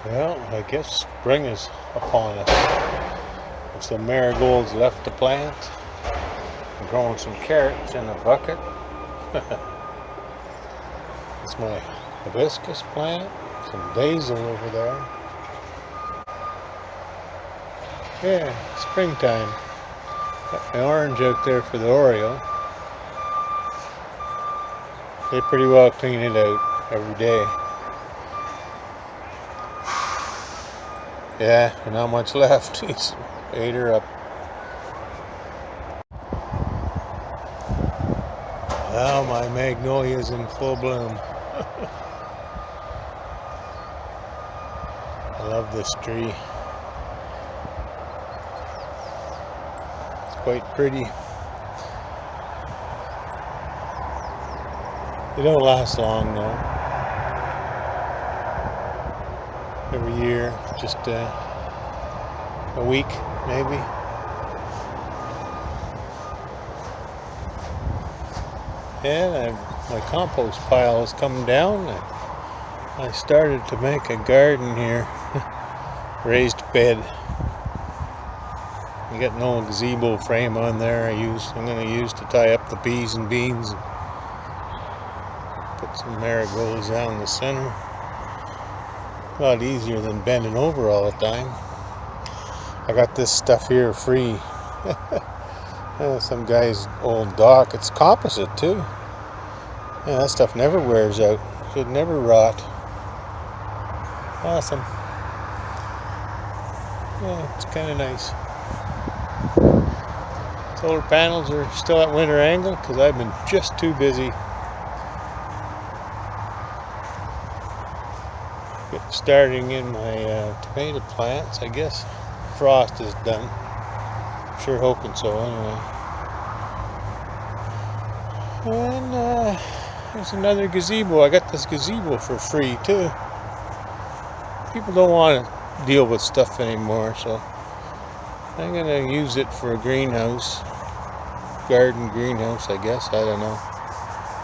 Well, I guess spring is upon us. There's some marigolds left to plant. I'm growing some carrots in a bucket. It's my hibiscus plant. Some basil over there. Yeah, springtime. Got my orange out there for the Oreo. They pretty well clean it out every day. Yeah, not much left. He's ate her up. Well, my magnolia's in full bloom. I love this tree. It's quite pretty. They don't last long though. Every year, just a week maybe. And my compost pile is coming down. I started to make a garden here, raised bed. I got an old gazebo frame on there. I'm going to use to tie up the peas and beans. And put some marigolds down the center. A lot easier than bending over all the time. I got this stuff here free. Some guy's old dock. It's composite too. Yeah, that stuff never wears out. Should never rot. Awesome. Yeah, it's kind of nice. Solar panels are still at winter angle because I've been just too busy starting in my tomato plants. I guess frost is done. Sure hoping so anyway. And there's another gazebo. I got this gazebo for free too. People don't want to deal with stuff anymore, so I'm gonna use it for a greenhouse. Garden greenhouse, I guess. I don't know.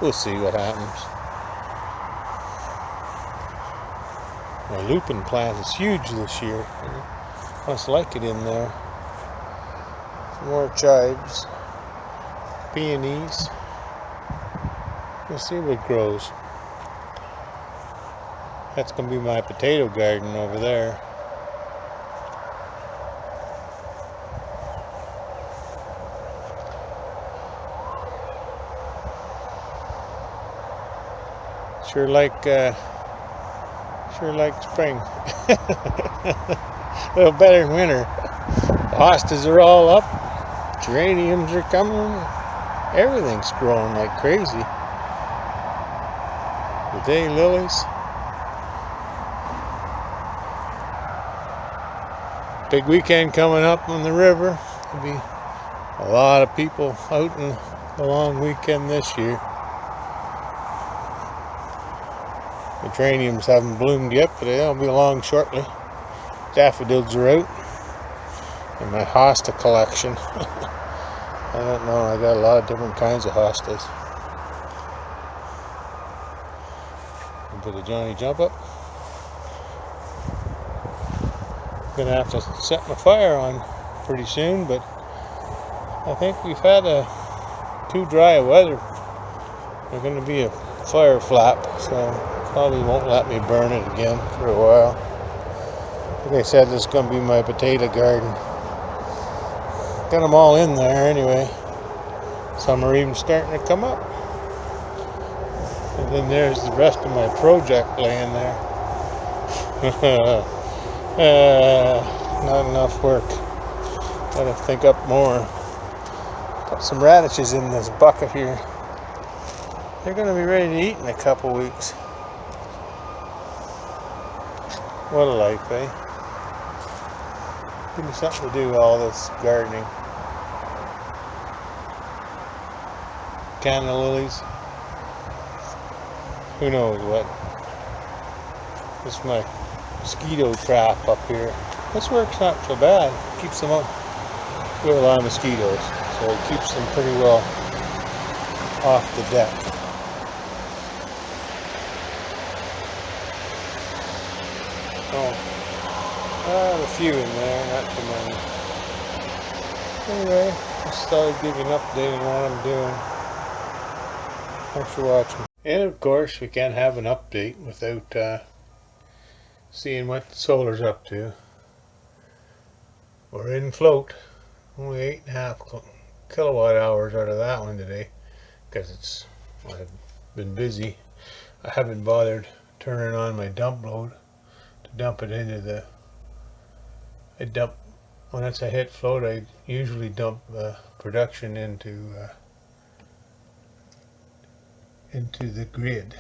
We'll see what happens. My lupin plant is huge this year. I must like it in there. Some more chives. Peonies. We'll see what grows. That's going to be my potato garden over there. Sure like spring. A little better than winter. The hostas are all up. Geraniums are coming. Everything's growing like crazy. The daylilies. Big weekend coming up on the river. There'll be a lot of people out in the long weekend this year. The geraniums haven't bloomed yet, but they'll be along shortly. Daffodils are out. And my hosta collection. I don't know, I got a lot of different kinds of hostas. Put the Johnny jump up. Gonna have to set my fire on pretty soon, but I think we've had too dry weather. There's gonna be a fire flap, so probably won't let me burn it again for a while. Like I said, this is gonna be my potato garden. Got them all in there anyway. Some are even starting to come up. And then there's the rest of my project laying there. Not enough work. Gotta think up more. Got some radishes in this bucket here. They're gonna be ready to eat in a couple weeks. What a life, eh? Give me something to do with all this gardening. Canna lilies. Who knows what. This is my mosquito trap up here. This works not so bad. Keeps them up. Got a lot of mosquitoes, so it keeps them pretty well off the deck. Oh. A few in there, not too many. Anyway, just thought I'd give you an update on what I'm doing. Thanks for watching. And of course, we can't have an update without seeing what the solar's up to. We're in float. Only 8.5 kilowatt hours out of that one today, because I've been busy. I haven't bothered turning on my dump load to dump it into the. Once I hit float, I usually dump production into the grid.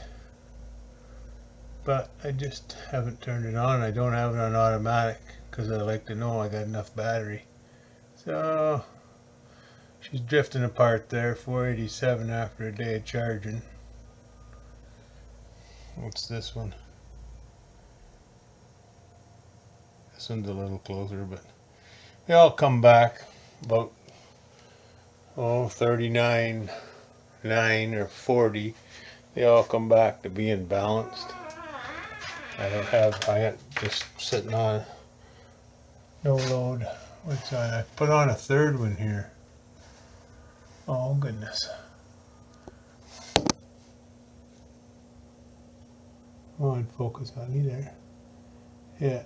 But I just haven't turned it on. I don't have it on automatic because I like to know I got enough battery. So she's drifting apart there, 487 after a day of charging. What's this one? This one's a little closer, but they all come back about 39.9 or 40. They all come back to being balanced. I got just sitting on no load. What's on? I put on a third one here. Oh goodness. Oh, I'd focus on you there. Yeah.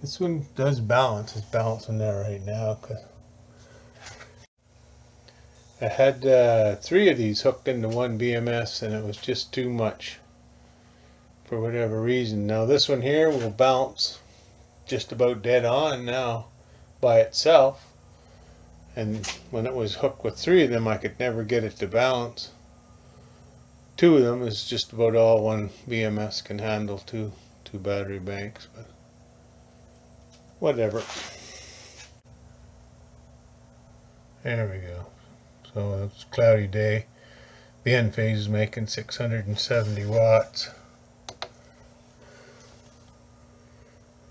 This one does balance. It's balancing there right now. Cause I had 3 of these hooked into one BMS and it was just too much for whatever reason. Now this one here will bounce just about dead on now by itself. And when it was hooked with 3 of them, I could never get it to balance. 2 of them is just about all one BMS can handle, two battery banks, but whatever. There we go. So it's a cloudy day. The end phase is making 670 watts.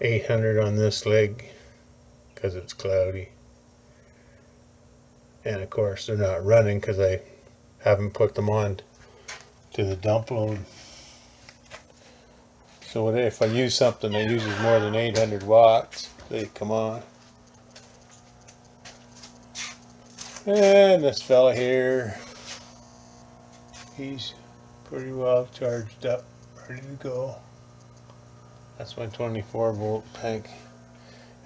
800 on this leg because it's cloudy. And of course they're not running because I haven't put them on to the dump load. So if I use something that uses more than 800 watts, they come on. And this fella here, he's pretty well charged up, ready to go. That's my 24 volt tank.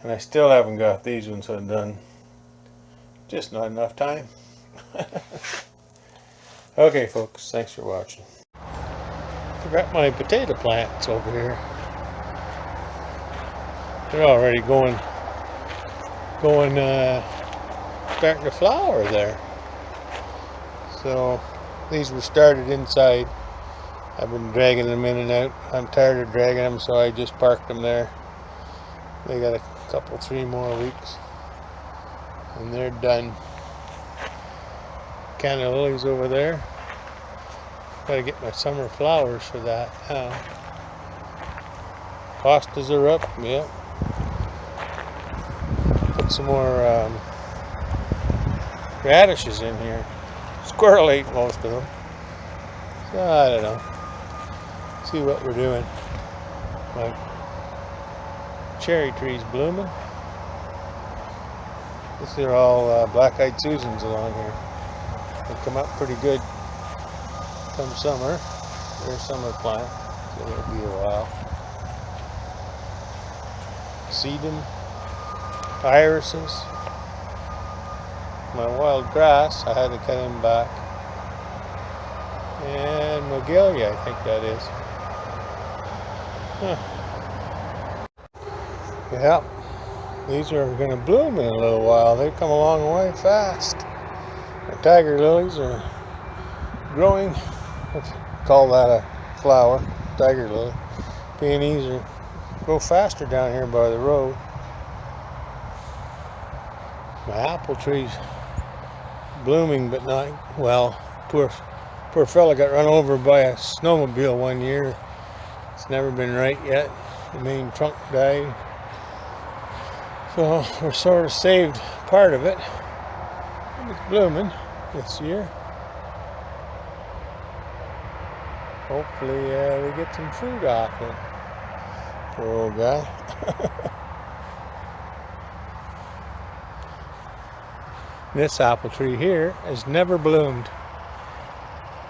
And I still haven't got these ones undone. Just not enough time. Okay folks, thanks for watching. Forgot my potato plants over here. They're already starting to flower there. So these were started inside. I've been dragging them in and out. I'm tired of dragging them, so I just parked them there. They got a couple, 3 more weeks and they're done. Canna lilies over there. Gotta get my summer flowers for that now. Hostas are up, yeah. Put some more radishes in here. Squirrel ate most of them. So I don't know. See what we're doing. My cherry trees blooming. These are all black-eyed Susans along here. They come up pretty good come summer. They're summer plant, so it'll be a while. Sedum, irises. My wild grass, I had to cut him back. And Mogelia, I think that is. Huh. Yeah, these are going to bloom in a little while. They've come a long way fast. The tiger lilies are growing. Let's call that a flower, tiger lily. Peonies grow faster down here by the road. My apple trees blooming, but not well. Poor fella got run over by a snowmobile one year. It's never been right yet. The main trunk died. So we're sort of saved part of it. It's blooming this year. Hopefully we get some fruit off it. Poor old guy. This apple tree here has never bloomed.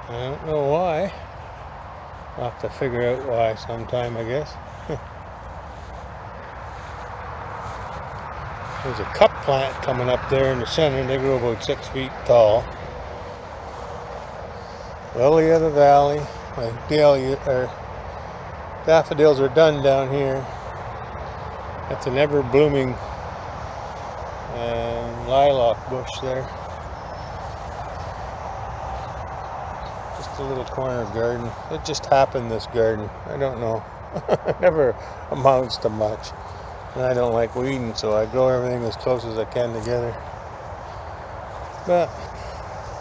I don't know why. I'll have to figure out why sometime, I guess. There's a cup plant coming up there in the center. They grow about 6 feet tall. Lily of the valley. My daffodils are done down here. That's an ever blooming lilac bush there. Just a little corner garden. It just happened, this garden. I don't know. It never amounts to much. And I don't like weeding, so I grow everything as close as I can together. But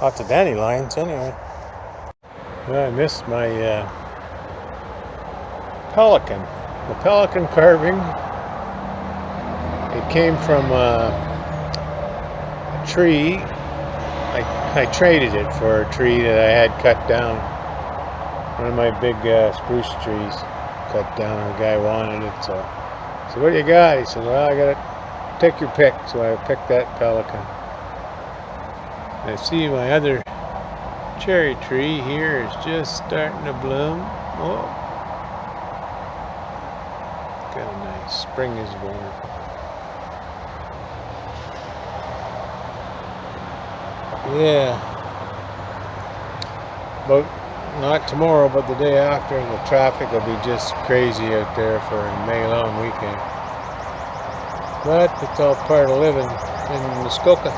lots of dandelions anyway. Well, I missed my pelican. The pelican carving. It came from a tree. I traded it for a tree that I had cut down. One of my big spruce trees cut down. The guy wanted it, so I said, "What do you got?" He said, "Well, I got to take your pick." So I picked that pelican. I see my other cherry tree here is just starting to bloom. Oh, kind of nice. Spring is born. Yeah, but not tomorrow, but the day after, the traffic will be just crazy out there for a May long weekend. But it's all part of living in Muskoka.